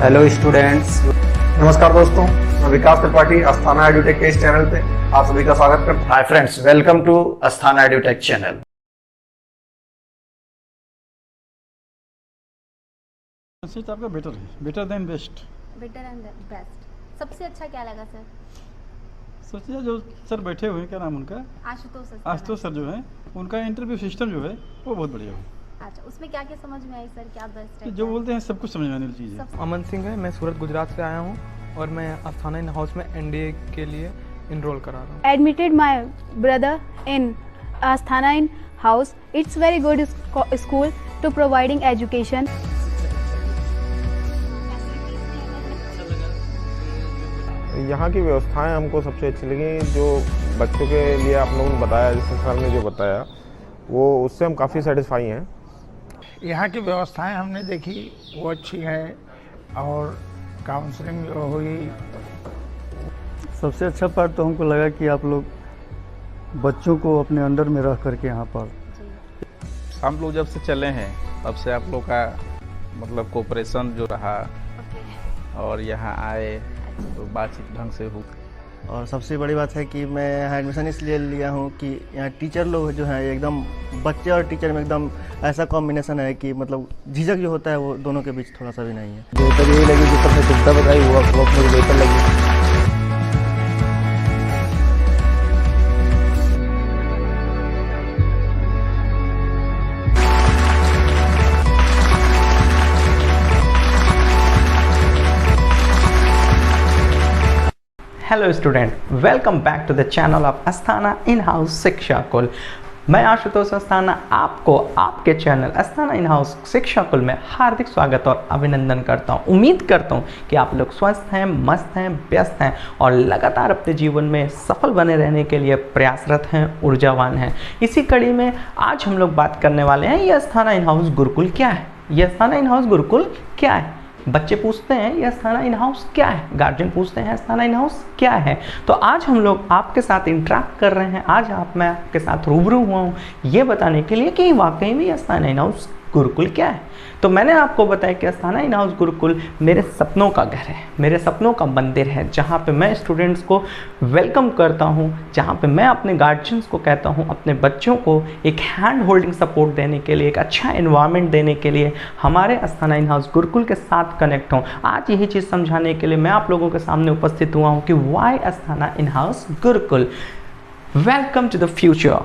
Hello students. नमस्कार दोस्तों, मैं विकास त्रिपाठी अस्थाना एडुटेक के इस चैनल पे आप सभी का स्वागत करता हूँ। Hi friends, welcome to Asthana edutech channel. Message आपका बेटर है, better than best. Better and best. सबसे अच्छा क्या लगा सर? सोचिए जो सर बैठे हुए हैं, क्या नाम उनका, आशुतोष सर जो है, उनका इंटरव्यू सिस्टम जो है वो बहुत बढ़िया है। अच्छा, उसमें क्या क्या समझ में आई सर? क्या बेस्ट कि है? जो बोलते हैं सब कुछ समझ में आने वाली चीज़ है। अमन सिंह है, मैं सूरत गुजरात से आया हूँ और मैं अस्थाना इन हाउस में एनडीए के लिए इनरोल करा रहा हूँ। Admitted my brother in Asthana in house. It's very good school to providing education. यहाँ की व्यवस्थाएं हमको सबसे अच्छी लगी। जो बच्चों के लिए आप लोगों ने बताया, जैसे सर ने जो बताया, वो उससे हम काफ़ी सेटिस्फाई हैं। यहाँ की व्यवस्थाएं हमने देखी, वो अच्छी है और काउंसलिंग जो हुई। सबसे अच्छा पार्ट तो हमको लगा कि आप लोग बच्चों को अपने अंडर में रख करके यहाँ पर हम लोग जब से चले हैं तब से आप लोग का मतलब कोऑपरेशन जो रहा और यहाँ आए तो बातचीत ढंग से हो। और सबसे बड़ी बात है कि मैं यहाँ एडमिशन इसलिए लिया हूँ कि यहाँ टीचर लोग जो हैं एकदम, बच्चे और टीचर में एकदम ऐसा कॉम्बिनेशन है कि मतलब झिझक जो होता है वो दोनों के बीच थोड़ा सा भी नहीं है। बेहतर यही लगी, जिस तरह से सुविधा बताई हुआ वो मुझे बेहतर लगी। Hello student, welcome back to the channel of Asthana in house Shiksha Kul. मैं आशुतोष अस्थाना आपको आपके channel Asthana in house Shiksha कुल में हार्दिक स्वागत और अभिनंदन करता हूं। उम्मीद करता हूं कि आप लोग स्वस्थ हैं, मस्त हैं, व्यस्त हैं और लगातार अपने जीवन में सफल बने रहने के लिए प्रयासरत हैं, ऊर्जावान हैं। इसी कड़ी में आज हम लोग बात करने वाले हैं, ये अस्थाना इन हाउस गुरुकुल क्या है। ये अस्थाना इन हाउस गुरुकुल क्या है? बच्चे पूछते हैं ये अस्थाना इन हाउस क्या है, गार्जियन पूछते हैं अस्थाना इन हाउस क्या है। तो आज हम लोग आपके साथ इंटरेक्ट कर रहे हैं। आज मैं आपके साथ रूबरू हुआ हूँ ये बताने के लिए कि वाकई में अस्थाना इन हाउस गुरुकुल क्या है। तो मैंने आपको बताया कि अस्थाना इन हाउस गुरुकुल मेरे सपनों का घर है, मेरे सपनों का मंदिर है, जहाँ पे मैं स्टूडेंट्स को वेलकम करता हूँ, जहाँ पे मैं अपने गार्जियंस को कहता हूँ अपने बच्चों को एक हैंड होल्डिंग सपोर्ट देने के लिए, एक अच्छा एनवायरनमेंट देने के लिए हमारे अस्थाना इन हाउस गुरुकुल के साथ कनेक्ट हों। आज यही चीज़ समझाने के लिए मैं आप लोगों के सामने उपस्थित हुआ हूँ कि why Asthana in house Gurukul. Welcome to the future,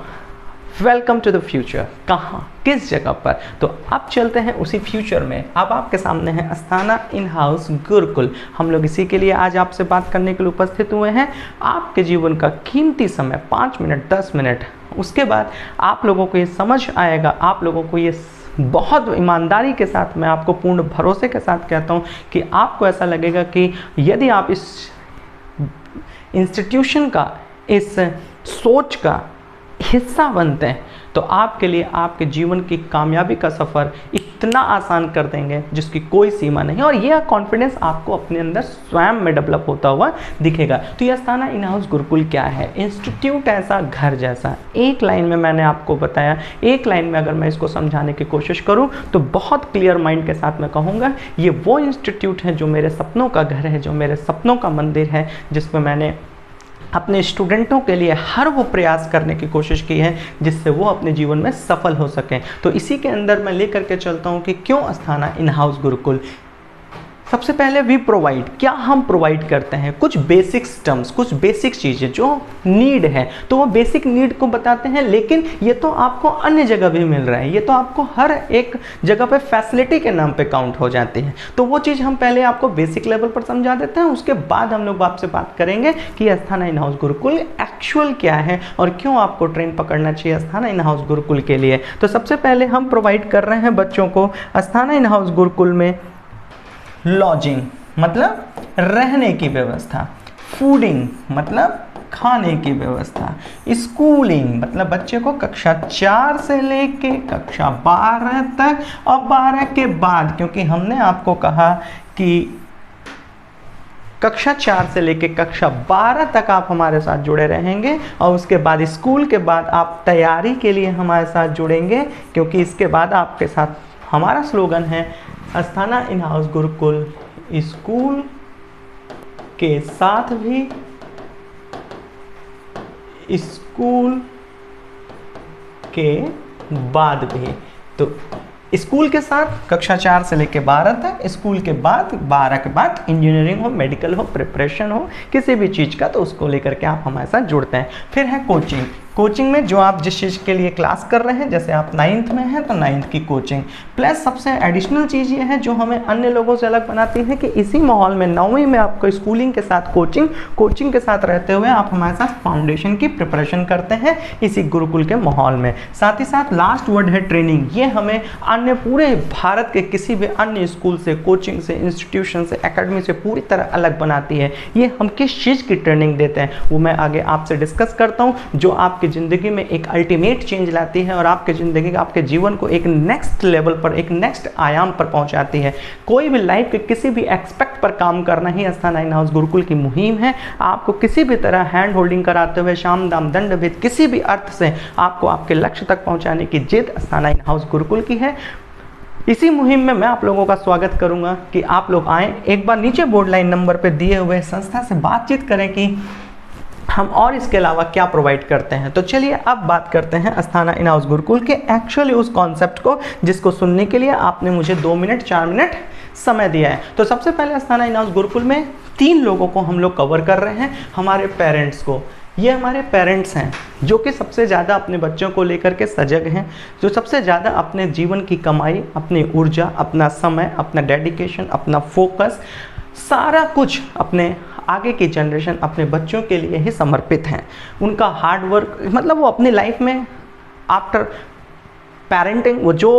welcome to the future. कहाँ, किस जगह पर? तो अब चलते हैं उसी फ्यूचर में। अब आपके सामने है अस्थाना इन हाउस गुरुकुल। हम लोग इसी के लिए आज आपसे बात करने के लिए उपस्थित हुए हैं। आपके जीवन का कीमती समय 5 मिनट 10 मिनट, उसके बाद आप लोगों को ये समझ आएगा, आप लोगों को ये बहुत ईमानदारी के साथ, मैं आपको पूर्ण भरोसे के साथ कहता हूँ कि आपको ऐसा लगेगा कि यदि आप इस इंस्टीट्यूशन का, इस सोच का हिस्सा बनते हैं तो आपके लिए आपके जीवन की कामयाबी का सफ़र इतना आसान कर देंगे जिसकी कोई सीमा नहीं। और यह कॉन्फिडेंस आपको अपने अंदर स्वयं में डेवलप होता हुआ दिखेगा। तो ये अस्थाना इन हाउस गुरुकुल क्या है? इंस्टीट्यूट ऐसा, घर जैसा। एक लाइन में मैंने आपको बताया, एक लाइन में अगर मैं इसको समझाने की कोशिश करूं तो बहुत क्लियर माइंड के साथ मैं कहूँगा ये वो इंस्टीट्यूट है जो मेरे सपनों का घर है, जो मेरे सपनों का मंदिर है, जिसमें मैंने अपने स्टूडेंटों के लिए हर वो प्रयास करने की कोशिश की है जिससे वो अपने जीवन में सफल हो सकें। तो इसी के अंदर मैं लेकर के चलता हूँ कि क्यों अस्थाना इन हाउस गुरुकुल। सबसे पहले वी प्रोवाइड, क्या हम प्रोवाइड करते हैं? कुछ बेसिक टर्म्स, कुछ बेसिक चीज़ें जो नीड है, तो वो बेसिक नीड को बताते हैं। लेकिन ये तो आपको अन्य जगह भी मिल रहा है, ये तो आपको हर एक जगह पे फैसिलिटी के नाम पे काउंट हो जाती है। तो वो चीज़ हम पहले आपको बेसिक लेवल पर समझा देते हैं, उसके बाद हम लोग आपसे बात करेंगे कि Asthana in house Gurukul actual क्या है और क्यों आपको ट्रेन पकड़ना चाहिए अस्थाना इन हाउस गुरुकुल के लिए। तो सबसे पहले हम प्रोवाइड कर रहे हैं बच्चों को अस्थाना इन हाउस गुरुकुल में लॉजिंग मतलब रहने की व्यवस्था, फूडिंग मतलब खाने की व्यवस्था, स्कूलिंग मतलब बच्चे को कक्षा 4 से लेके कक्षा 12 तक और 12 के बाद, क्योंकि हमने आपको कहा कि कक्षा 4 से लेके कक्षा 12 तक आप हमारे साथ जुड़े रहेंगे और उसके बाद स्कूल के बाद आप तैयारी के लिए हमारे साथ जुड़ेंगे, क्योंकि इसके बाद आपके साथ हमारा स्लोगन है Asthana in house Gurukul school के साथ भी, स्कूल के बाद भी। तो स्कूल के साथ कक्षा 4 से लेकर 12 तक, स्कूल के बाद 12 के बाद इंजीनियरिंग हो, मेडिकल हो, प्रिपरेशन हो, किसी भी चीज़ का, तो उसको लेकर के आप हमारे साथ जुड़ते हैं। फिर है कोचिंग। कोचिंग में जो आप जिस चीज़ के लिए क्लास कर रहे हैं, जैसे आप 9th में हैं तो 9th की कोचिंग, प्लस सबसे एडिशनल चीज़ ये है जो हमें अन्य लोगों से अलग बनाती है कि इसी माहौल में 9वीं में आपको स्कूलिंग के साथ कोचिंग, कोचिंग के साथ रहते हुए आप हमारे साथ फाउंडेशन की प्रिपरेशन करते हैं इसी गुरुकुल के माहौल में। साथ ही साथ लास्ट वर्ड है ट्रेनिंग। ये हमें अन्य पूरे भारत के किसी भी अन्य स्कूल से, कोचिंग से, इंस्टीट्यूशन से, एकेडमी से पूरी तरह अलग बनाती है। ये हम किस चीज़ की ट्रेनिंग देते हैं वो मैं आगे आपसे डिस्कस करता हूँ, जो आपके ज़िंदगी में एक अल्टीमेट चेंज लाती है और आपके ज़िंदगी का, आपके जीवन को एक नेक्स्ट लेवल पर, एक नेक्स्ट आयाम पर पहुंचाती है। कोई भी लाइफ के किसी भी एक्सपेक्ट पर काम करना ही अस्थाना इन हाउस गुरुकुल की मुहिम है। आपको किसी भी तरह हैंड होल्डिंग कराते हुए, शाम दाम दंड भेद, किसी भी अर्थ से आपको आपके लक्ष्य तक पहुँचाने की जिद अस्थाना इन हाउस गुरुकुल की है। इसी मुहिम में मैं आप लोगों का स्वागत करूंगा कि आप लोग आएँ, एक बार नीचे बोर्ड लाइन नंबर पर दिए हुए संस्था से बातचीत करें कि हम और इसके अलावा क्या प्रोवाइड करते हैं। तो चलिए अब बात करते हैं अस्थाना इन हाउस गुरुकुल के एक्चुअली उस कॉन्सेप्ट को, जिसको सुनने के लिए आपने मुझे 2 मिनट 4 मिनट समय दिया है। तो सबसे पहले अस्थाना इन हाउस गुरुकुल में 3 लोगों को हम लोग कवर कर रहे हैं। हमारे पेरेंट्स को, ये हमारे पेरेंट्स हैं जो कि सबसे ज़्यादा अपने बच्चों को लेकर के सजग हैं, जो सबसे ज़्यादा अपने जीवन की कमाई, अपनी ऊर्जा, अपना समय, अपना डेडिकेशन, अपना फोकस, सारा कुछ अपने आगे की जनरेशन, अपने बच्चों के लिए ही समर्पित हैं। उनका हार्ड वर्क, मतलब वो अपनी लाइफ में आफ्टर पेरेंटिंग वो जो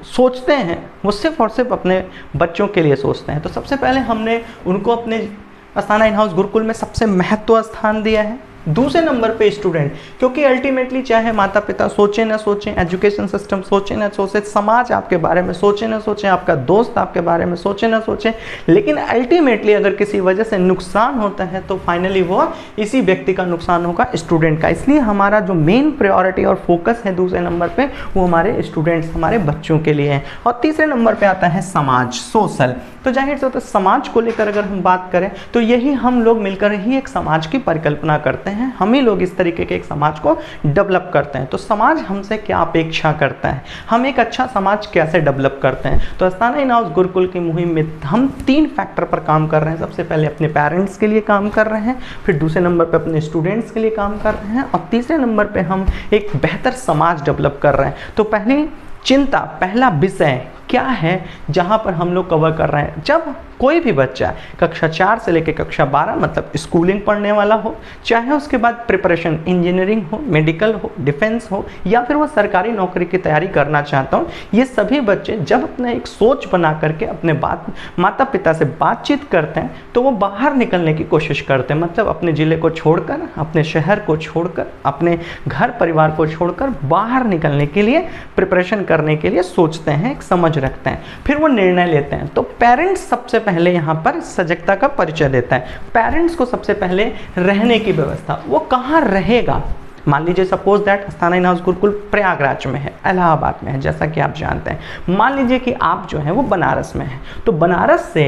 सोचते हैं वो सिर्फ और सिर्फ अपने बच्चों के लिए सोचते हैं। तो सबसे पहले हमने उनको अपने अस्थाना इन हाउस गुरुकुल में सबसे महत्व स्थान दिया है। दूसरे नंबर पे स्टूडेंट, क्योंकि अल्टीमेटली चाहे माता पिता सोचें ना सोचें, एजुकेशन सिस्टम सोचें ना सोचें, समाज आपके बारे में सोचें ना सोचें, आपका दोस्त आपके बारे में सोचें ना सोचें, लेकिन अल्टीमेटली अगर किसी वजह से नुकसान होता है तो फाइनली वो इसी व्यक्ति का नुकसान होगा, स्टूडेंट का। इसलिए हमारा जो मेन प्रायोरिटी और फोकस है दूसरे नंबर पे वो हमारे स्टूडेंट्स, हमारे बच्चों के लिए है। और तीसरे नंबर पे आता है समाज, सोशल। तो जाहिर से होता है समाज को लेकर अगर हम बात करें तो यही हम लोग मिलकर ही एक समाज की परिकल्पना करते हैं। हम ही लोग इस तरीके के एक समाज को डेवलप करते हैं। तो समाज हमसे क्या अपेक्षा करता है, हम एक अच्छा समाज कैसे डेवलप करते हैं। तो अस्थाना इन हाउस गुरुकुल की मुहिम में हम 3 फैक्टर पर काम कर रहे हैं। सबसे पहले अपने पेरेंट्स के लिए काम कर रहे हैं, फिर दूसरे नंबर पे अपने स्टूडेंट्स के लिए काम कर रहे हैं, और तीसरे नंबर पे हम एक बेहतर समाज डेवलप कर रहे हैं। तो पहली चिंता, पहला विषय क्या है जहाँ पर हम लोग कवर कर रहे हैं, जब कोई भी बच्चा कक्षा 4 से लेकर कक्षा 12 मतलब स्कूलिंग पढ़ने वाला हो, चाहे उसके बाद प्रिपरेशन इंजीनियरिंग हो, मेडिकल हो, डिफेंस हो, या फिर वो सरकारी नौकरी की तैयारी करना चाहता हूँ, ये सभी बच्चे जब अपना एक सोच बना करके अपने माता पिता से बातचीत करते हैं तो वो बाहर निकलने की कोशिश करते हैं। मतलब अपने ज़िले को छोड़कर, अपने शहर को छोड़कर, अपने घर परिवार को छोड़कर बाहर निकलने के लिए, प्रिपरेशन करने के लिए सोचते हैं, एक समझ रखते हैं, फिर वो निर्णय लेते हैं। तो पेरेंट्स सबसे पहले यहाँ पर सजगता का परिचय देता है। पेरेंट्स को सबसे पहले रहने की व्यवस्था, वो कहाँ रहेगा। मान लीजिए suppose that Asthana in house Gurukul Prayagraj में है, इलाहाबाद में है, जैसा कि आप जानते हैं। मान लीजिए कि आप जो है वो बनारस में है, तो बनारस से,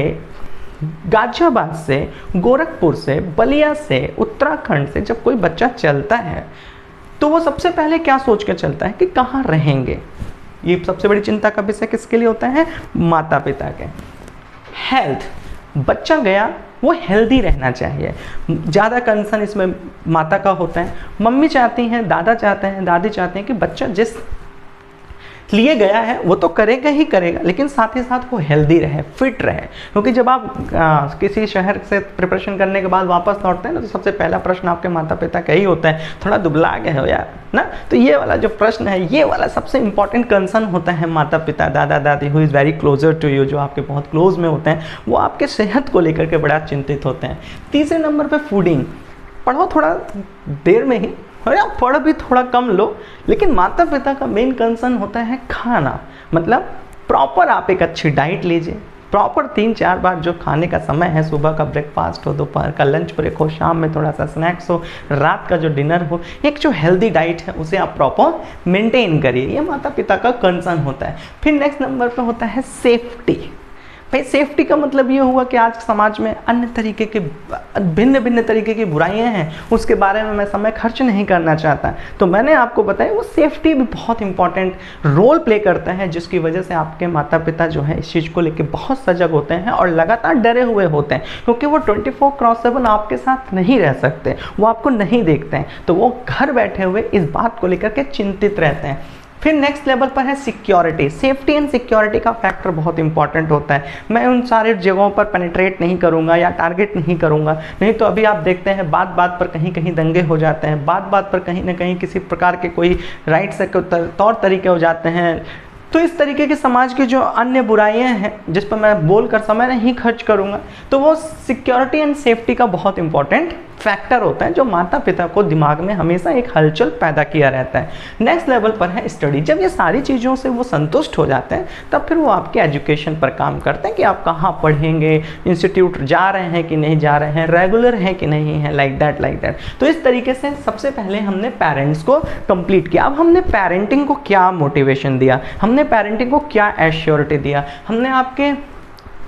गाजियाबाद से, गोरखपुर से, बलिया से, उत्तराखंड से जब कोई बच्चा चलता है तो वो सबसे पहले क्या सोच के चलता है कि कहाँ रहेंगे। ये सबसे बड़ी चिंता का विषय किसके लिए होता है, माता पिता के। हेल्थ, बच्चा गया वो हेल्दी रहना चाहिए, ज़्यादा कंसर्न इसमें माता का होता है। मम्मी चाहती हैं, दादा चाहते हैं, दादी चाहते हैं कि बच्चा जिस लिए गया है वो तो करेगा ही करेगा, लेकिन साथ ही साथ वो हेल्दी रहे, फिट रहे। क्योंकि जब आप किसी शहर से प्रिपरेशन करने के बाद वापस लौटते हैं ना, तो सबसे पहला प्रश्न आपके माता पिता का ही होता है, थोड़ा दुबला गए हो यार ना। तो ये वाला जो प्रश्न है, ये वाला सबसे इंपॉर्टेंट कंसर्न होता है माता पिता, दादा दादी, who is very closer to you, जो आपके बहुत क्लोज में होते हैं, वो आपके सेहत को लेकर के बड़ा चिंतित होते हैं। तीसरे नंबर पर फूडिंग, पढ़ो थोड़ा देर में ही, और या पढ़ भी थोड़ा कम लो, लेकिन माता पिता का मेन कंसर्न होता है खाना। मतलब प्रॉपर आप एक अच्छी डाइट लीजिए, प्रॉपर 3-4 बार जो खाने का समय है, सुबह का ब्रेकफास्ट हो, दोपहर का लंच ब्रेक हो, शाम में थोड़ा सा स्नैक्स हो, रात का जो डिनर हो, एक जो हेल्दी डाइट है उसे आप प्रॉपर मेंटेन करिए। ये माता पिता का कंसर्न होता है। फिर नेक्स्ट नंबर पे होता है सेफ्टी। भाई सेफ्टी का मतलब ये हुआ कि आज समाज में अन्य तरीके के भिन्न भिन्न तरीके की बुराइयां हैं, उसके बारे में मैं समय खर्च नहीं करना चाहता। तो मैंने आपको बताया वो सेफ्टी भी बहुत इंपॉर्टेंट रोल प्ले करता है, जिसकी वजह से आपके माता पिता जो है इस चीज़ को लेकर बहुत सजग होते हैं और लगातार डरे हुए होते हैं, क्योंकि वो 24/7 आपके साथ नहीं रह सकते, वो आपको नहीं देखते हैं, तो वो घर बैठे हुए इस बात को लेकर के चिंतित रहते हैं। फिर नेक्स्ट लेवल पर है सिक्योरिटी। सेफ्टी एंड सिक्योरिटी का फैक्टर बहुत इंपॉर्टेंट होता है। मैं उन सारे जगहों पर पेनिट्रेट नहीं करूंगा या टारगेट नहीं करूंगा, नहीं तो अभी आप देखते हैं बात बात पर कहीं कहीं दंगे हो जाते हैं, बात बात पर कहीं ना कहीं किसी प्रकार के कोई राइट से तौर तरीके हो जाते हैं। तो इस तरीके के समाज की जो अन्य बुराइयां हैं जिस पर मैं बोलकर समय नहीं खर्च करूंगा, तो वो सिक्योरिटी एंड सेफ्टी का बहुत इंपॉर्टेंट फैक्टर होता है, जो माता पिता को दिमाग में हमेशा एक हलचल पैदा किया रहता है। नेक्स्ट लेवल पर है स्टडी। जब ये सारी चीज़ों से वो संतुष्ट हो जाते हैं, तब फिर वो आपके एजुकेशन पर काम करते हैं कि आप कहाँ पढ़ेंगे, इंस्टीट्यूट जा रहे हैं कि नहीं जा रहे हैं, रेगुलर हैं कि नहीं है, लाइक दैट। तो इस तरीके से सबसे पहले हमने पेरेंट्स को कंप्लीट किया। अब हमने पेरेंटिंग को क्या मोटिवेशन दिया, हमने पेरेंटिंग को क्या एश्योरिटी दिया, हमने आपके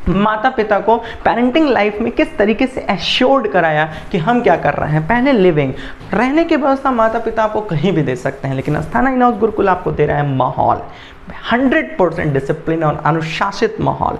माता पिता को पेरेंटिंग लाइफ में किस तरीके से एश्योर्ड कराया कि हम क्या कर रहे हैं। पहले लिविंग, रहने की व्यवस्था माता पिता आपको कहीं भी दे सकते हैं, लेकिन अस्थाना इन हाउस गुरुकुल आपको दे रहा है माहौल, 100% डिसिप्लिन और अनुशासित माहौल।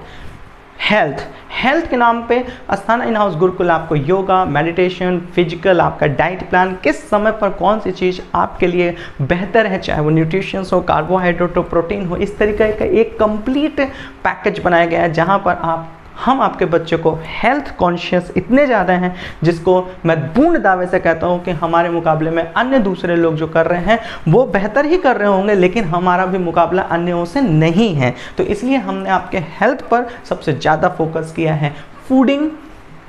हेल्थ के नाम पे अस्थाना इन हाउस गुरुकुल आपको योगा, मेडिटेशन, फिजिकल, आपका डाइट प्लान, किस समय पर कौन सी चीज़ आपके लिए बेहतर है, चाहे वो न्यूट्रिशंस हो, कार्बोहाइड्रेट हो, प्रोटीन हो, इस तरीके का एक कंप्लीट पैकेज बनाया गया है, जहाँ पर हम आपके बच्चे को हेल्थ कॉन्शियस इतने ज़्यादा हैं, जिसको मैं पूर्ण दावे से कहता हूँ कि हमारे मुकाबले में अन्य दूसरे लोग जो कर रहे हैं वो बेहतर ही कर रहे होंगे, लेकिन हमारा भी मुकाबला अन्यों से नहीं है। तो इसलिए हमने आपके हेल्थ पर सबसे ज़्यादा फोकस किया है। फूडिंग,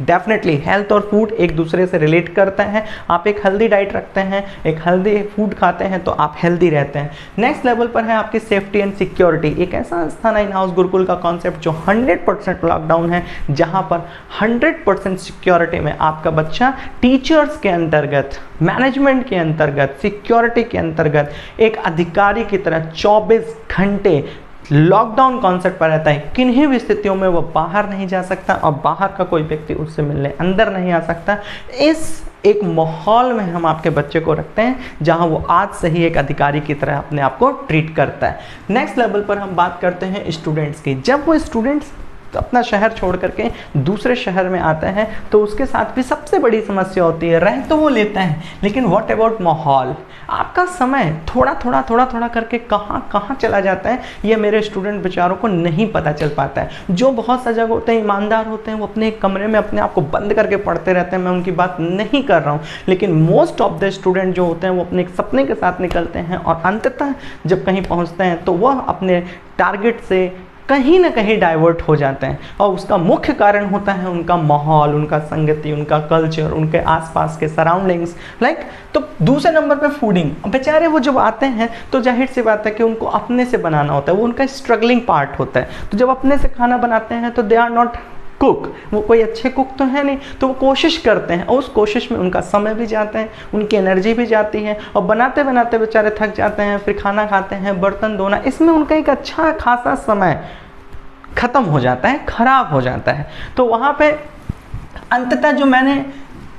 डेफिनेटली हेल्थ और फूड एक दूसरे से रिलेट करते हैं। आप एक हेल्दी डाइट रखते हैं, एक हेल्दी फूड खाते हैं, तो आप हेल्दी रहते हैं। नेक्स्ट लेवल पर है आपकी सेफ्टी एंड सिक्योरिटी। एक ऐसा अस्थाना इन हाउस गुरुकुल का कॉन्सेप्ट जो 100% लॉकडाउन है, जहां पर 100% सिक्योरिटी में आपका बच्चा टीचर्स के अंतर्गत, मैनेजमेंट के अंतर्गत, सिक्योरिटी के अंतर्गत एक अधिकारी की तरह 24 घंटे लॉकडाउन कॉन्सेप्ट पर रहता है। किन्हीं भी स्थितियों में वो बाहर नहीं जा सकता और बाहर का कोई व्यक्ति उससे मिलने अंदर नहीं आ सकता। इस एक माहौल में हम आपके बच्चे को रखते हैं, जहां वो आज से ही एक अधिकारी की तरह अपने आप को ट्रीट करता है। नेक्स्ट लेवल पर हम बात करते हैं स्टूडेंट्स की। जब वो स्टूडेंट्स अपना शहर छोड़ करके दूसरे शहर में आता है, तो उसके साथ भी सबसे बड़ी समस्या होती है। रह तो वो लेता है, लेकिन व्हाट अबाउट माहौल, आपका समय थोड़ा करके कहाँ चला जाता है, ये मेरे स्टूडेंट बेचारों को नहीं पता चल पाता है। जो बहुत सजग होते हैं, ईमानदार होते हैं, वो अपने एक कमरे में अपने आप को बंद करके पढ़ते रहते हैं, मैं उनकी बात नहीं कर रहा हूँ, लेकिन मोस्ट ऑफ द स्टूडेंट जो होते हैं वो अपने एक सपने के साथ निकलते हैं और अंततः जब कहीं पहुँचते हैं तो वह अपने टारगेट से कहीं ना कहीं डाइवर्ट हो जाते हैं, और उसका मुख्य कारण होता है उनका माहौल, उनका संगति, उनका कल्चर, उनके आसपास के सराउंडिंग्स, लाइक। तो दूसरे नंबर पे फूडिंग। बेचारे वो जब आते हैं तो जाहिर सी बात है कि उनको अपने से बनाना होता है, वो उनका स्ट्रगलिंग पार्ट होता है। तो जब अपने से खाना बनाते हैं तो दे आर नॉट कुक, वो कोई अच्छे कुक तो है नहीं, तो वो कोशिश करते हैं और उस कोशिश में उनका समय भी जाता है, उनकी एनर्जी भी जाती है, और बनाते बनाते बेचारे थक जाते हैं, फिर खाना खाते हैं, बर्तन धोना, इसमें उनका एक अच्छा खासा समय ख़त्म हो जाता है, ख़राब हो जाता है। तो वहाँ पे अंततः जो मैंने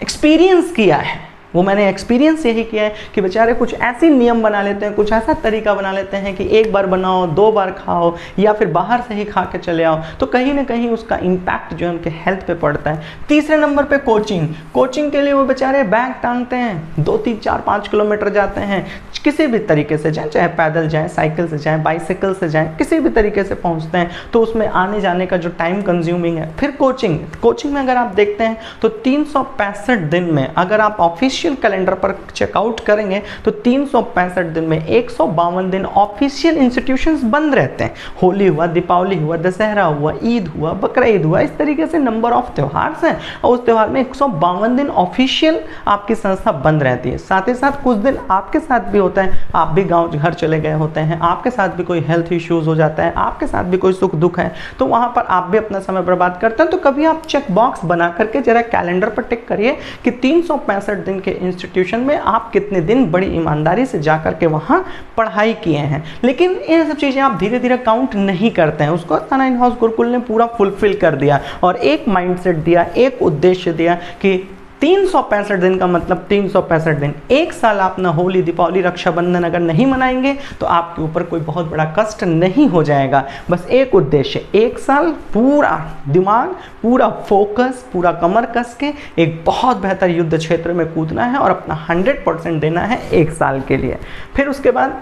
एक्सपीरियंस किया है, वो मैंने एक्सपीरियंस यही किया है कि बेचारे कुछ ऐसी नियम बना लेते हैं, कुछ ऐसा तरीका बना लेते हैं कि एक बार बनाओ, 2 बार खाओ, या फिर बाहर से ही खा के चले आओ, तो कहीं ना कहीं उसका इम्पैक्ट जो है उनके हेल्थ पे पड़ता है। तीसरे नंबर पे कोचिंग के लिए वो बेचारे बैग टांगते हैं, 2, 3, 4, 5 किलोमीटर जाते हैं, किसी भी तरीके से जाएँ, चाहे पैदल जाएँ, साइकिल से जाएँ, बाइसिकल से जाएँ, किसी भी तरीके से पहुँचते हैं, तो उसमें आने जाने का जो टाइम कंज्यूमिंग है। फिर कोचिंग में अगर आप देखते हैं तो 365 दिन में अगर आप ऑफिशियल कैलेंडर पर चेकआउट करेंगे तो 365 दिन में 152 दिन ऑफिशियल इंस्टीट्यूशंस बंद रहते हैं। होली हुआ, दीपावली हुआ, दशहरा हुआ, ईद हुआ, बकरा ईद हुआ, इस तरीके से नंबर ऑफ त्यौहार हैं, और उस त्यौहार में 152 दिन ऑफिशियल आपकी संस्था बंद रहती है। साथ ही साथ कुछ दिन आपके साथ भी होता है, आप भी गाँव घर चले गए होते हैं, आपके साथ भी कोई हेल्थ इश्यूज हो जाता है, आपके साथ भी कोई सुख दुख है, तो वहाँ पर आप भी अपना समय बर्बाद करते हैं। तो कभी आप चेक बॉक्स बना करके जरा कैलेंडर पर टिक करिए कि 365 दिन के इंस्टीट्यूशन में आप कितने दिन बड़ी ईमानदारी से जा कर के वहाँ पढ़ाई किए हैं। लेकिन ये सब चीज़ें आप धीरे धीरे काउंट नहीं करते हैं। उसको अस्थाना इन हाउस गुरुकुल ने पूरा फुलफिल कर दिया और एक माइंडसेट दिया, एक उद्देश्य दिया कि 365 दिन का मतलब 365 दिन, एक साल आप ना होली, दीपावली, रक्षाबंधन अगर नहीं मनाएंगे तो आपके ऊपर कोई बहुत बड़ा कष्ट नहीं हो जाएगा। बस एक उद्देश्य, एक साल पूरा दिमाग, पूरा फोकस, पूरा कमर कस के एक बहुत बेहतर युद्ध क्षेत्र में कूदना है और अपना 100% देना है एक साल के लिए। फिर उसके बाद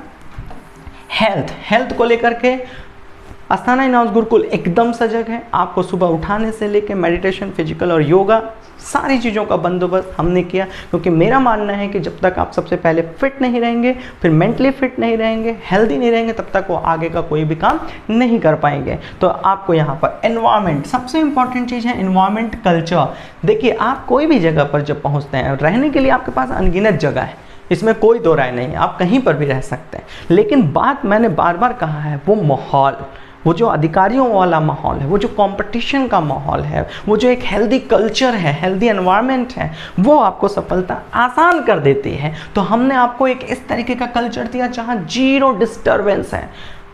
हेल्थ को लेकर के अस्थाना इन हाउस गुरुकुल एकदम सजग है। आपको सुबह उठाने से लेकर मेडिटेशन, फिजिकल और योगा सारी चीज़ों का बंदोबस्त हमने किया, क्योंकि मेरा मानना है कि जब तक आप सबसे पहले फिट नहीं रहेंगे, फिर मेंटली फिट नहीं रहेंगे, हेल्दी नहीं रहेंगे, तब तक वो आगे का कोई भी काम नहीं कर पाएंगे। तो आपको यहाँ पर एनवायरनमेंट, सबसे इंपॉर्टेंट चीज़ है एनवायरनमेंट, कल्चर। देखिए, आप कोई भी जगह पर जब पहुँचते हैं, रहने के लिए आपके पास अनगिनत जगह है, इसमें कोई दो राय नहीं है, आप कहीं पर भी रह सकते हैं। लेकिन बात मैंने बार बार कहा है, वो माहौल, वो जो अधिकारियों वाला माहौल है, वो जो कंपटीशन का माहौल है, वो जो एक हेल्दी कल्चर है, हेल्दी एनवायरनमेंट है, वो आपको सफलता आसान कर देती है। तो हमने आपको एक इस तरीके का कल्चर दिया जहाँ 0 डिस्टर्बेंस है।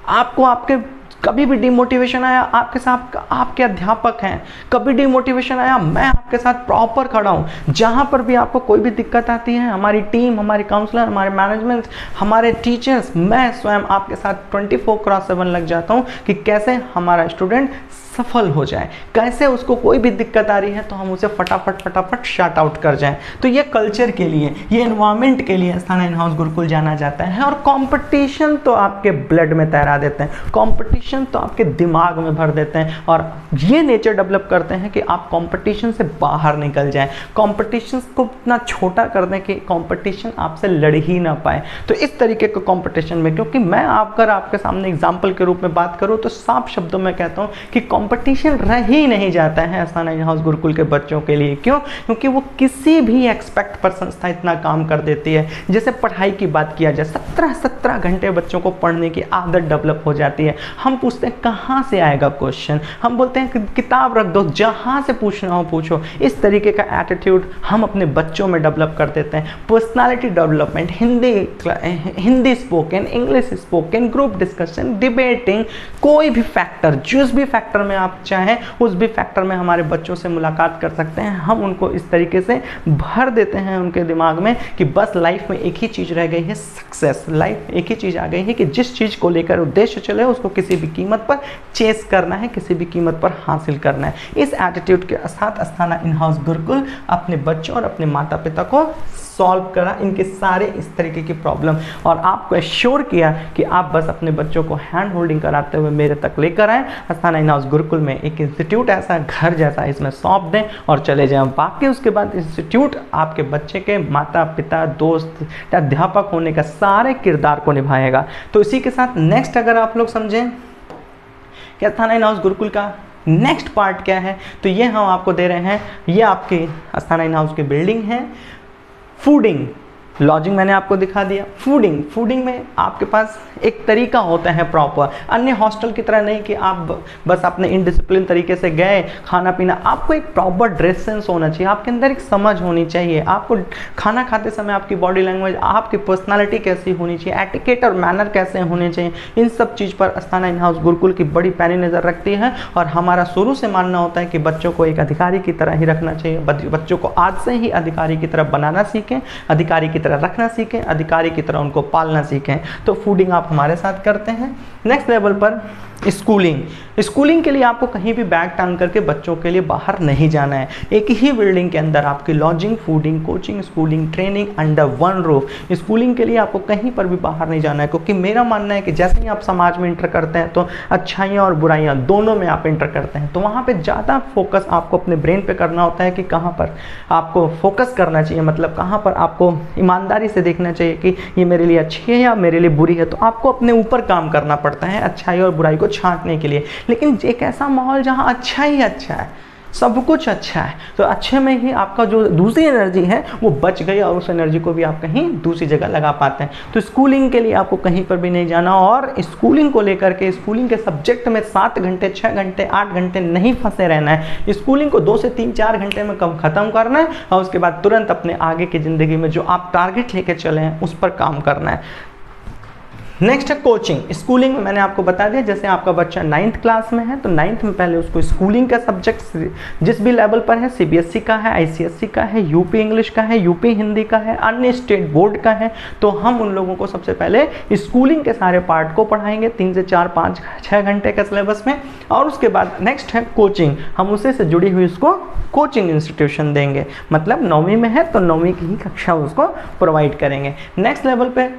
आपको आपके कभी भी डिमोटिवेशन आया, आपके साथ आपके अध्यापक हैं, कभी डिमोटिवेशन आया, मैं आपके साथ प्रॉपर खड़ा हूँ। जहाँ पर भी आपको कोई भी दिक्कत आती है, हमारी टीम, हमारे काउंसलर, हमारे मैनेजमेंट, हमारे टीचर्स, मैं स्वयं आपके साथ 24/7 लग जाता हूँ कि कैसे हमारा स्टूडेंट सफल हो जाए, कैसे उसको कोई भी दिक्कत आ रही है तो हम उसे फटाफट शट आउट कर जाएं। तो ये कल्चर के लिए, ये एनवायरनमेंट के लिए अस्थाना इन हाउस गुरुकुल जाना जाता है। और कंपटीशन तो आपके ब्लड में तैरा देते हैं, कंपटीशन तो आपके दिमाग में भर देते हैं और ये नेचर डेवलप करते हैं कि आप कंपटीशन से बाहर निकल जाएं, कंपटीशन को इतना छोटा कर दें कि कंपटीशन आपसे लड़ ही ना पाए। तो इस तरीके का कंपटीशन में, क्योंकि मैं अगर आपके सामने एग्जाम्पल के रूप में बात करूँ तो साफ शब्दों में कहता हूँ कि कंपटीशन रह ही नहीं जाता है अस्थाना इन हाउस गुरुकुल के बच्चों के लिए। क्यों? क्योंकि वो किसी भी एक्सपेक्ट पर संस्था इतना काम कर देती है। जैसे पढ़ाई की बात किया जाए, 17 घंटे बच्चों को पढ़ने की आदत डेवलप हो जाती है। हम पूछते हैं कहाँ से आएगा क्वेश्चन, हम बोलते हैं कि किताब रख दो, जहाँ से पूछना हो पूछो। इस तरीके का एटीट्यूड हम अपने बच्चों में डेवलप कर देते हैं। Personality development, Hindi spoken, English spoken, group discussion, debating, कोई भी फैक्टर, जिस भी फैक्टर में आप चाहें उस भी फैक्टर में हमारे बच्चों से मुलाकात कर सकते हैं। हम उनको इस तरीके से भर देते हैं उनके दिमाग में कि बस लाइफ में एक ही चीज़ रह गई है, सक्सेस। लाइफ एक ही चीज़ आ गई है कि जिस चीज़ को लेकर उद्देश्य चले उसको किसी भी कीमत पर चेस करना है, किसी भी कीमत पर हासिल करना है। इस एटीट्यूड के साथ अस्थाना इन हाउस गुरुकुल अपने बच्चों और अपने माता पिता को सॉल्व करा इनके सारे इस तरीके की प्रॉब्लम, और आपको एश्योर किया कि आप बस अपने बच्चों को हैंड होल्डिंग कराते हुए मेरे तक लेकर आएँ। अस्थाना इन हाउस गुरुकुल में एक इंस्टीट्यूट ऐसा घर जैसा इसमें सौंप दें और चले जाएं। बाकी उसके बाद इंस्टीट्यूट आपके बच्चे के माता पिता, दोस्त, अध्यापक होने का सारे किरदार को निभाएगा। तो इसी के साथ नेक्स्ट अगर आप लोग समझें कि अस्थाना इन हाउस गुरुकुल का नेक्स्ट पार्ट क्या है, तो ये हम आपको दे रहे हैं। ये आपके अस्थाना इन हाउस की बिल्डिंग है। फूडिंग, लॉजिंग मैंने आपको दिखा दिया। फूडिंग में आपके पास एक तरीका होता है प्रॉपर, अन्य हॉस्टल की तरह नहीं कि आप बस अपने इनडिसिप्लिन तरीके से गए खाना पीना। आपको एक प्रॉपर ड्रेस सेंस होना चाहिए, आपके अंदर एक समझ होनी चाहिए। आपको खाना खाते समय आपकी बॉडी लैंग्वेज, आपकी पर्सनालिटी कैसी होनी चाहिए, एटिकेट और मैनर कैसे होने चाहिए, इन सब चीज़ पर अस्थाना इन हाउस गुरुकुल की बड़ी पैनी नज़र रखती है। और हमारा शुरू से मानना होता है कि बच्चों को एक अधिकारी की तरह ही रखना चाहिए। बच्चों को आज से ही अधिकारी की तरह बनाना सीखें, अधिकारी की तरह रखना सीखें, अधिकारी की तरह उनको पालना सीखें। तो फूडिंग आप हमारे साथ करते हैं। नेक्स्ट लेवल पर स्कूलिंग के लिए आपको कहीं भी बैग टांग करके बच्चों के लिए बाहर नहीं जाना है। एक ही बिल्डिंग के अंदर आपकी lodging, fooding, coaching, schooling, training under one roof. Schooling के लिए आपको कहीं पर भी बाहर नहीं जाना है, क्योंकि मेरा मानना है कि जैसे ही आप समाज में इंटर करते हैं तो अच्छाइयाँ और बुराइयाँ दोनों में आप इंटर करते हैं। तो वहाँ पर ज़्यादा फोकस आपको अपने ब्रेन पर करना होता है कि कहाँ पर आपको फोकस करना चाहिए, मतलब कहाँ पर आपको ईमानदारी से देखना चाहिए कि ये मेरे लिए अच्छी है या मेरे लिए बुरी है। तो आपको अपने ऊपर काम करना पड़ता है अच्छाई और बुराई को छांटने के लिए। लेकिन एक ऐसा माहौल जहाँ अच्छा ही अच्छा है, सब कुछ अच्छा है, तो अच्छे में ही आपका जो दूसरी एनर्जी है वो बच गई और उस एनर्जी को भी आप कहीं दूसरी जगह लगा पाते हैं। तो स्कूलिंग के लिए आपको कहीं पर भी नहीं जाना और स्कूलिंग को लेकर के स्कूलिंग के सब्जेक्ट में 7 घंटे 6 घंटे 8 घंटे नहीं फंसे रहना है। स्कूलिंग को 2 से 3-4 घंटे में कम ख़त्म करना है और उसके बाद तुरंत अपने आगे की ज़िंदगी में जो आप टारगेट लेके चले हैं उस पर काम करना है। नेक्स्ट है कोचिंग। स्कूलिंग में मैंने आपको बता दिया, जैसे आपका बच्चा 9th क्लास में है तो 9th में पहले उसको स्कूलिंग का सब्जेक्ट जिस भी लेवल पर है, CBSE का है, ICSE का है, यूपी इंग्लिश का है, यूपी हिंदी का है, अन्य स्टेट बोर्ड का है, तो हम उन लोगों को सबसे पहले स्कूलिंग के सारे पार्ट को पढ़ाएंगे 3 से 4 5 6 घंटे के सिलेबस में। और उसके बाद नेक्स्ट है कोचिंग, हम उसे से जुड़ी हुई उसको कोचिंग इंस्टीट्यूशन देंगे, मतलब 9वीं में है तो 9वीं की ही कक्षा उसको प्रोवाइड करेंगे। नेक्स्ट लेवल पे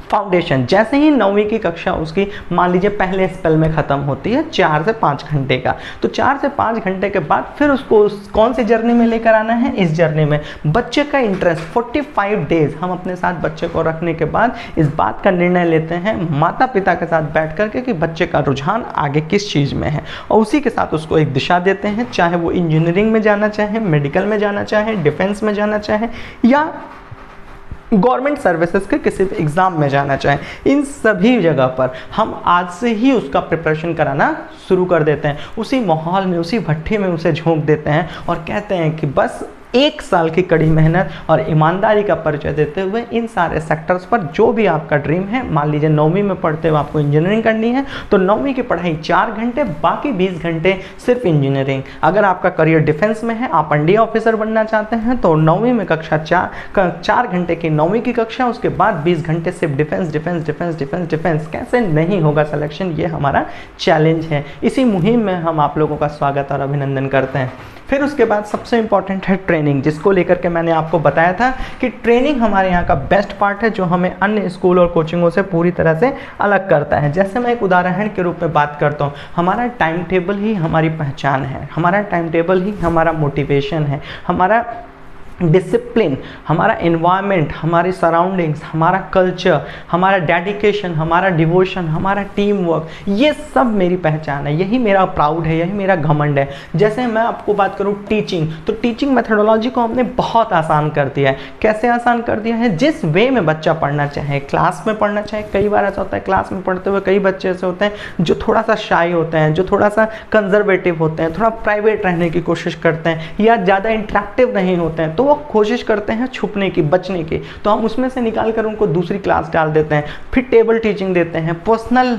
फाउंडेशन, जैसे ही 9वीं की कक्षा उसकी मान लीजिए पहले स्पेल में ख़त्म होती है 4 से 5 घंटे का, तो 4 से 5 घंटे के बाद फिर उसको कौन सी जर्नी में लेकर आना है, इस जर्नी में बच्चे का इंटरेस्ट 45 डेज हम अपने साथ बच्चे को रखने के बाद इस बात का निर्णय लेते हैं माता पिता के साथ बैठ करके कि बच्चे का रुझान आगे किस चीज़ में है, और उसी के साथ उसको एक दिशा देते हैं, चाहे वो इंजीनियरिंग में जाना चाहे, मेडिकल में जाना चाहे, डिफेंस में जाना चाहे या गवर्नमेंट सर्विसेज के किसी भी एग्ज़ाम में जाना चाहें। इन सभी जगह पर हम आज से ही उसका प्रिपरेशन कराना शुरू कर देते हैं, उसी माहौल में उसी भट्ठी में उसे झोंक देते हैं और कहते हैं कि बस 1 साल की कड़ी मेहनत और ईमानदारी का परिचय देते हुए इन सारे सेक्टर्स पर जो भी आपका ड्रीम है, मान लीजिए 9वीं में पढ़ते हुए आपको इंजीनियरिंग करनी है तो 9वीं की पढ़ाई 4 घंटे, बाकी 20 घंटे सिर्फ इंजीनियरिंग। अगर आपका करियर डिफेंस में है, आप NDA ऑफिसर बनना चाहते हैं तो 9वीं में कक्षा 4 घंटे की 9वीं की कक्षा, उसके बाद 20 घंटे सिर्फ defence defence defence defence defence. कैसे नहीं होगा सिलेक्शन, ये हमारा चैलेंज है। इसी मुहिम में हम आप लोगों का स्वागत और अभिनंदन करते हैं। फिर उसके बाद सबसे इंपॉर्टेंट है ट्रेनिंग, जिसको लेकर के मैंने आपको बताया था कि ट्रेनिंग हमारे यहाँ का बेस्ट पार्ट है जो हमें अन्य स्कूल और कोचिंगों से पूरी तरह से अलग करता है। जैसे मैं एक उदाहरण के रूप में बात करता हूँ, हमारा टाइम टेबल ही हमारी पहचान है, हमारा टाइम टेबल ही हमारा मोटिवेशन है, हमारा डिसिप्लिन, हमारा एनवायरनमेंट, हमारी सराउंडिंग्स, हमारा कल्चर, हमारा डेडिकेशन, हमारा डिवोशन, हमारा टीम वर्क, ये सब मेरी पहचान है, यही मेरा प्राउड है, यही मेरा घमंड है। जैसे मैं आपको बात करूँ टीचिंग, तो टीचिंग मेथोडोलॉजी को हमने बहुत आसान कर दिया है। कैसे आसान कर दिया है, जिस वे में बच्चा पढ़ना चाहे, क्लास में पढ़ना चाहे। कई बार ऐसा होता है क्लास में पढ़ते हुए कई बच्चे ऐसे होते हैं जो थोड़ा सा शाई होते हैं, जो थोड़ा सा कंजर्वेटिव होते हैं, थोड़ा प्राइवेट रहने की कोशिश करते हैं या ज़्यादा इंटरेक्टिव नहीं होते हैं, तो वो कोशिश करते हैं छुपने की, बचने की, तो हम उसमें से निकाल कर उनको दूसरी क्लास डाल देते हैं। फिर टेबल टीचिंग देते हैं, पर्सनल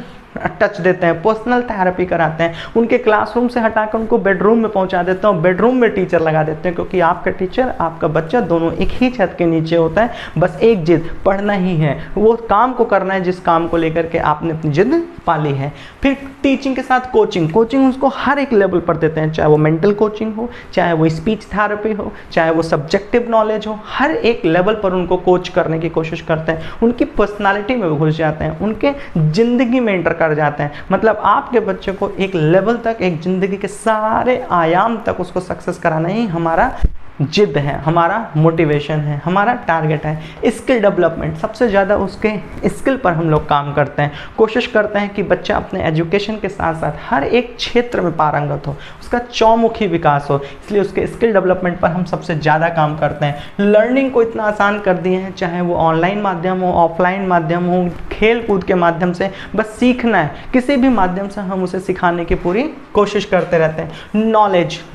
टच देते हैं, पर्सनल थेरेपी कराते हैं, उनके क्लासरूम से हटाकर उनको बेडरूम में पहुंचा देते हैं, बेडरूम में टीचर लगा देते हैं, क्योंकि आपका टीचर आपका बच्चा दोनों एक ही छत के नीचे होता है। बस एक जिद, पढ़ना ही है, वो काम को करना है जिस काम को लेकर के आपने अपनी जिद पाली है। फिर टीचिंग के साथ कोचिंग, कोचिंग उसको हर एक लेवल पर देते हैं, चाहे वो मेंटल कोचिंग हो, चाहे वो स्पीच थेरेपी हो, चाहे वो सब्जेक्टिव नॉलेज हो, हर एक लेवल पर उनको कोच करने की कोशिश करते हैं, उनकी पर्सनालिटी में घुस जाते हैं, उनके ज़िंदगी में इंटर कर जाते हैं। मतलब आपके बच्चे को एक लेवल तक, एक ज़िंदगी के सारे आयाम तक उसको सक्सेस कराना ही हमारा जिद है, हमारा मोटिवेशन है, हमारा टारगेट है। स्किल डेवलपमेंट, सबसे ज़्यादा उसके स्किल पर हम लोग काम करते हैं, कोशिश करते हैं कि बच्चा अपने एजुकेशन के साथ साथ हर एक क्षेत्र में पारंगत हो, उसका चौमुखी विकास हो, इसलिए उसके स्किल डेवलपमेंट पर हम सबसे ज़्यादा काम करते हैं। लर्निंग को इतना आसान कर दिए हैं, चाहे वो ऑनलाइन माध्यम हो, ऑफलाइन माध्यम हो, खेल कूद के माध्यम से, बस सीखना है, किसी भी माध्यम से हम उसे सिखाने की पूरी कोशिश करते रहते हैं।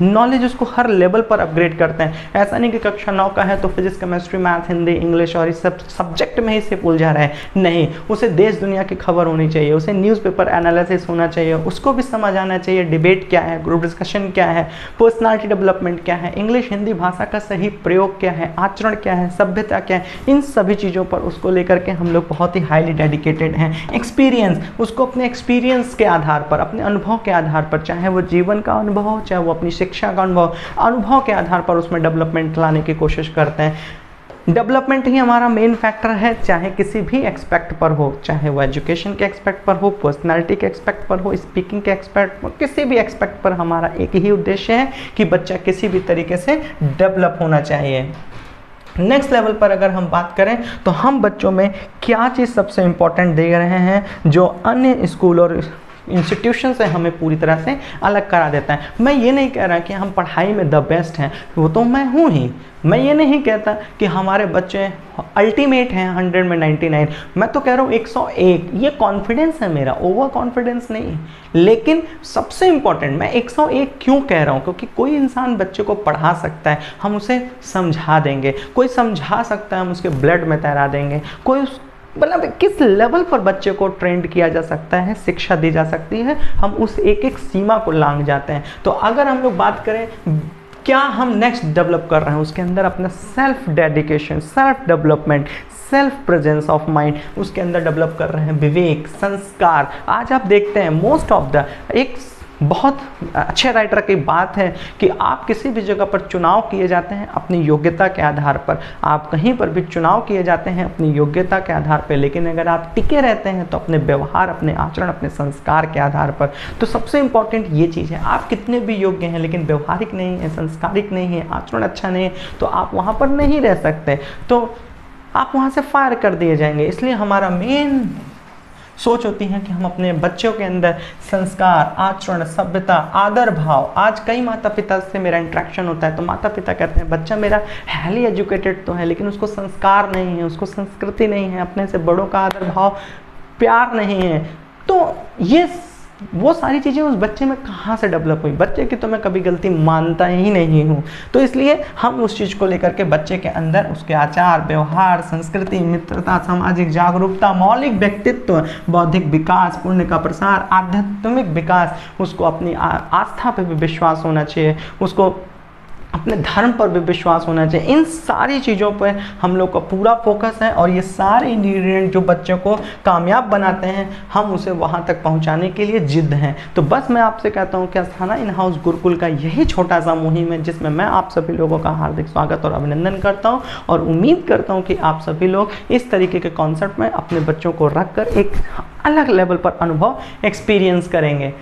नॉलेज उसको हर लेवल पर अपग्रेड करते हैं। ऐसा नहीं कि कक्षा 9 का है तो physics, chemistry, math, Hindi, English और इस सब सब्जेक्ट में ही से भूल जा रहा है, नहीं, उसे देश दुनिया की खबर होनी चाहिए, उसे न्यूज़पेपर एनालिसिस होना चाहिए, उसको भी समझ आना चाहिए डिबेट क्या है, ग्रुप डिस्कशन क्या है, पर्सनालिटी डेवलपमेंट क्या है, इंग्लिश हिंदी भाषा का सही प्रयोग क्या है, आचरण क्या है, सभ्यता क्या है, इन सभी चीज़ों पर उसको लेकर के हम लोग बहुत ही हाईली डेडिकेटेड हैं। एक्सपीरियंस, उसको अपने एक्सपीरियंस के आधार पर, अपने अनुभव के आधार पर, चाहे वो जीवन का अनुभव हो, चाहे वो अपनी शिक्षा का अनुभव के आधार पर उसमें डेवलपमेंट लाने की कोशिश करते हैं। डेवलपमेंट ही हमारा मेन फैक्टर है, चाहे किसी भी एक्सपेक्ट पर हो, चाहे वो एजुकेशन के एक्सपेक्ट पर हो, पर्सनालिटी के एक्सपेक्ट पर हो, स्पीकिंग के एक्सपेक्ट पर, किसी भी एक्सपेक्ट पर हमारा एक ही उद्देश्य है कि बच्चा किसी भी तरीके से डेवलप होना चाहिए। नेक्स्ट लेवल पर अगर हम बात करें तो हम बच्चों में क्या चीज़ सबसे इम्पोर्टेंट दे रहे हैं जो अन्य स्कूल और इंस्टीट्यूशन से हमें पूरी तरह से अलग करा देता है। मैं ये नहीं कह रहा कि हम पढ़ाई में द बेस्ट हैं, वो तो मैं हूँ ही। मैं ये नहीं कहता कि हमारे बच्चे अल्टीमेट हैं 100 में 99, मैं तो कह रहा हूँ 101। ये कॉन्फिडेंस है मेरा, ओवर कॉन्फिडेंस नहीं। लेकिन सबसे इम्पॉर्टेंट मैं 101 क्यों कह रहा हूँ, क्योंकि कोई इंसान बच्चे को पढ़ा सकता है, हम उसे समझा देंगे, कोई समझा सकता है, हम उसके ब्लड में तैरा देंगे, कोई मतलब किस लेवल पर बच्चे को ट्रेंड किया जा सकता है, शिक्षा दी जा सकती है, हम उस एक एक सीमा को लांघ जाते हैं। तो अगर हम लोग बात करें क्या हम नेक्स्ट डेवलप कर रहे हैं, उसके अंदर अपना self dedication, self development, self presence of mind उसके अंदर डेवलप कर रहे हैं, विवेक, संस्कार। आज आप देखते हैं मोस्ट ऑफ द, एक बहुत अच्छे राइटर की बात है कि आप किसी भी जगह पर चुनाव किए जाते हैं अपनी योग्यता के आधार पर, आप कहीं पर भी चुनाव किए जाते हैं अपनी योग्यता के आधार पर, लेकिन अगर आप टिके रहते हैं तो अपने व्यवहार, अपने आचरण, अपने संस्कार के आधार पर। तो सबसे इम्पॉर्टेंट ये चीज़ है, आप कितने भी योग्य हैं लेकिन व्यवहारिक नहीं है, संस्कारिक नहीं है, आचरण अच्छा नहीं है, तो आप वहाँ पर नहीं रह सकते, तो आप वहाँ से फायर कर दिए जाएंगे। इसलिए हमारा मेन सोच होती है कि हम अपने बच्चों के अंदर संस्कार, आचरण, सभ्यता, आदर भाव। आज कई माता पिता से मेरा इंटरेक्शन होता है तो माता पिता कहते हैं बच्चा मेरा हाईली एजुकेटेड तो है लेकिन उसको संस्कार नहीं है, उसको संस्कृति नहीं है, अपने से बड़ों का आदर भाव, प्यार नहीं है। तो ये वो सारी चीज़ें उस बच्चे में कहाँ से डेवलप हुई? बच्चे की तो मैं कभी गलती मानता ही नहीं हूँ। तो इसलिए हम उस चीज़ को लेकर के बच्चे के अंदर उसके आचार, व्यवहार, संस्कृति, मित्रता, सामाजिक जागरूकता, मौलिक व्यक्तित्व, बौद्धिक विकास, पुण्य का प्रसार, आध्यात्मिक विकास, उसको अपनी आस्था पे भी विश्वास होना चाहिए, उसको अपने धर्म पर भी विश्वास होना चाहिए। इन सारी चीज़ों पर हम लोग का पूरा फोकस है और ये सारे इंग्रेडिएंट जो बच्चों को कामयाब बनाते हैं हम उसे वहाँ तक पहुँचाने के लिए जिद्द हैं। तो बस मैं आपसे कहता हूँ कि अस्थाना इन हाउस गुरुकुल का यही छोटा सा मुहिम है जिसमें मैं आप सभी लोगों का हार्दिक स्वागत और अभिनंदन करता हूँ और उम्मीद करता हूँ कि आप सभी लोग इस तरीके के कॉन्सेप्ट में अपने बच्चों को रख कर एक अलग लेवल पर अनुभव एक्सपीरियंस करेंगे।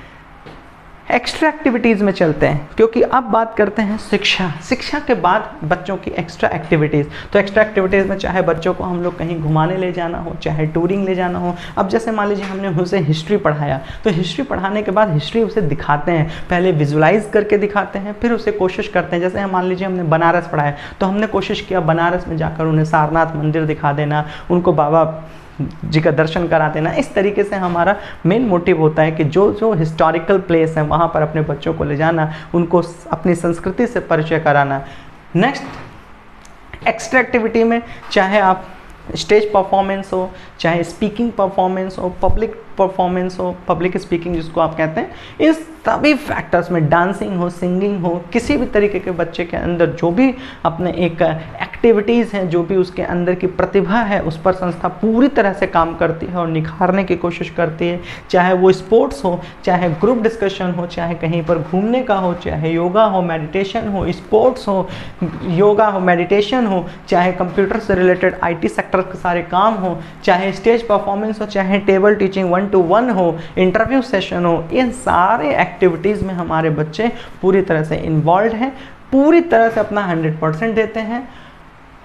एक्स्ट्रा एक्टिविटीज़ में चलते हैं क्योंकि अब बात करते हैं शिक्षा के बाद बच्चों की एक्स्ट्रा एक्टिविटीज़। तो एक्स्ट्रा एक्टिविटीज़ में चाहे बच्चों को हम लोग कहीं घुमाने ले जाना हो, चाहे टूरिंग ले जाना हो। अब जैसे मान लीजिए हमने उसे हिस्ट्री पढ़ाया तो हिस्ट्री पढ़ाने के बाद हिस्ट्री उसे दिखाते हैं, पहले विजुलाइज करके दिखाते हैं, फिर उसे कोशिश करते हैं। जैसे मान लीजिए हमने बनारस पढ़ाया तो हमने कोशिश किया बनारस में जाकर उन्हें सारनाथ मंदिर दिखा देना, उनको बाबा जी का दर्शन करा देना। इस तरीके से हमारा मेन मोटिव होता है कि जो जो हिस्टोरिकल प्लेस है वहाँ पर अपने बच्चों को ले जाना, उनको अपनी संस्कृति से परिचय कराना। नेक्स्ट एक्स्ट्रा एक्टिविटी में चाहे आप स्टेज परफॉर्मेंस हो, चाहे स्पीकिंग परफॉर्मेंस हो, पब्लिक परफॉर्मेंस हो, पब्लिक स्पीकिंग जिसको आप कहते हैं, इस सभी फैक्टर्स में डांसिंग हो, सिंगिंग हो, किसी भी तरीके के बच्चे के अंदर जो भी अपने एक एक्टिविटीज़ हैं, जो भी उसके अंदर की प्रतिभा है उस पर संस्था पूरी तरह से काम करती है और निखारने की कोशिश करती है। चाहे वो स्पोर्ट्स हो, चाहे ग्रुप डिस्कशन हो, चाहे कहीं पर घूमने का हो, चाहे योगा हो, मेडिटेशन हो, स्पोर्ट्स हो, योगा हो, मेडिटेशन हो, चाहे कंप्यूटर से रिलेटेड IT सेक्टर के सारे काम हो, चाहे स्टेज परफॉर्मेंस हो, चाहे टेबल टीचिंग 1-to-1 हो, इंटरव्यू सेशन हो, इन सारे एक्टिविटीज़ में हमारे बच्चे पूरी तरह से इन्वॉल्व हैं, पूरी तरह से अपना 100% देते हैं।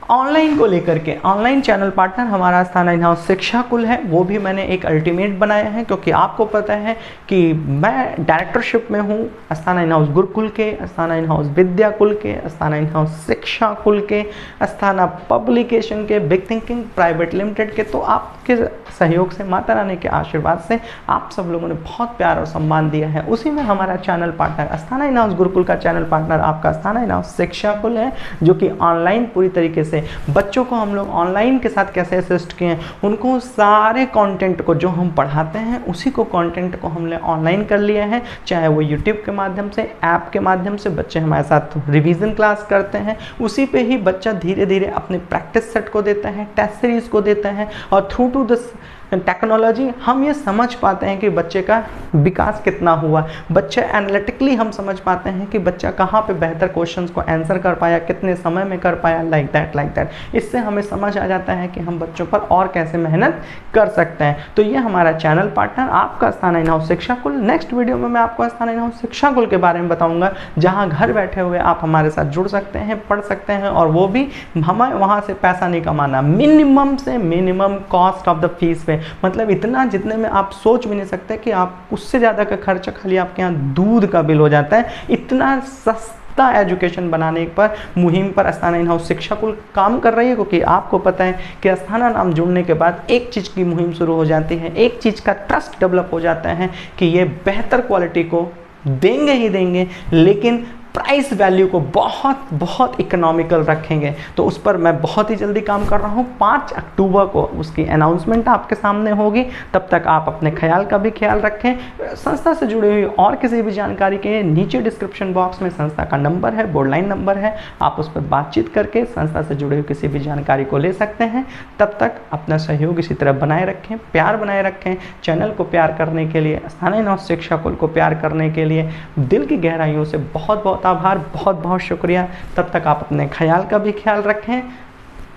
ऑनलाइन को लेकर के ऑनलाइन चैनल पार्टनर हमारा अस्थाना इन हाउस शिक्षा कुल है, वो भी मैंने एक अल्टीमेट बनाया है क्योंकि आपको पता है कि मैं डायरेक्टरशिप में हूँ अस्थाना इन हाउस गुरुकुल के, अस्थाना इन हाउस विद्या कुल के, अस्थाना इन हाउस शिक्षा कुल के, अस्थाना पब्लिकेशन के, बिग थिंकिंग प्राइवेट लिमिटेड के। तो आपके सहयोग से, माता रानी के आशीर्वाद से आप सब लोगों ने बहुत प्यार और सम्मान दिया है। उसी में हमारा channel partner Asthana in house Gurukul का चैनल पार्टनर आपका अस्थाना इन हाउस शिक्षा कुल है, जो कि ऑनलाइन पूरी तरीके से बच्चों को हम लोग ऑनलाइन के साथ कैसे असिस्ट किए हैं, उनको सारे कंटेंट को जो हम पढ़ाते हैं उसी को कंटेंट को हमने ऑनलाइन कर लिया है। चाहे वो यूट्यूब के माध्यम से, ऐप के माध्यम से बच्चे हमारे साथ रिवीजन क्लास करते हैं, उसी पे ही बच्चा धीरे धीरे अपने प्रैक्टिस सेट को देता है, टेस्ट सीरीज को देता है और थ्रू टू दिस टेक्नोलॉजी हम ये समझ पाते हैं कि बच्चे का विकास कितना हुआ। बच्चे एनालिटिकली हम समझ पाते हैं कि बच्चा कहाँ पे बेहतर क्वेश्चंस को आंसर कर पाया, कितने समय में कर पाया, लाइक दैट। इससे हमें समझ आ जाता है कि हम बच्चों पर और कैसे मेहनत कर सकते हैं। तो ये हमारा चैनल पार्टनर आपका अस्थाना इन हाउस शिक्षा कुल। नेक्स्ट वीडियो में मैं आपको अस्थाना इन हाउस शिक्षा कुल के बारे में बताऊँगा, जहाँ घर बैठे हुए आप हमारे साथ जुड़ सकते हैं, पढ़ सकते हैं और वो भी हमें वहाँ से पैसा नहीं कमाना, मिनिमम से minimum cost of the fees पे रुपये, मतलब इतना जितने में आप सोच भी नहीं सकते कि आप उससे ज़्यादा का खर्चा खाली आपके यहाँ दूध का बिल हो जाता है। इतना सस्ता एजुकेशन बनाने पर मुहिम पर अस्थाना इन हाउस शिक्षा कुल काम कर रही है, क्योंकि आपको पता है कि अस्थाना नाम जुड़ने के बाद एक चीज़ की मुहिम शुरू हो जाती है, एक चीज़ का ट्रस्ट डेवलप हो जाता है कि ये बेहतर क्वालिटी को देंगे ही देंगे, लेकिन प्राइस वैल्यू को बहुत बहुत इकोनॉमिकल रखेंगे। तो उस पर मैं बहुत ही जल्दी काम कर रहा हूँ। 5 अक्टूबर को उसकी अनाउंसमेंट आपके सामने होगी। तब तक आप अपने ख्याल का भी ख्याल रखें। संस्था से जुड़ी हुई और किसी भी जानकारी के नीचे डिस्क्रिप्शन बॉक्स में संस्था का नंबर है, बोर्डलाइन नंबर है, आप उस पर बातचीत करके संस्था से जुड़ी हुई किसी भी जानकारी को ले सकते हैं। तब तक अपना सहयोग इसी तरह बनाए रखें, प्यार बनाए रखें। चैनल को प्यार करने के लिए, अस्थाना इन हाउस शिक्षा कुल को प्यार करने के लिए दिल की गहराइयों से बहुत बहुत आभार, बहुत बहुत शुक्रिया। तब तक आप अपने ख्याल का भी ख्याल रखें।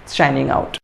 Shining out.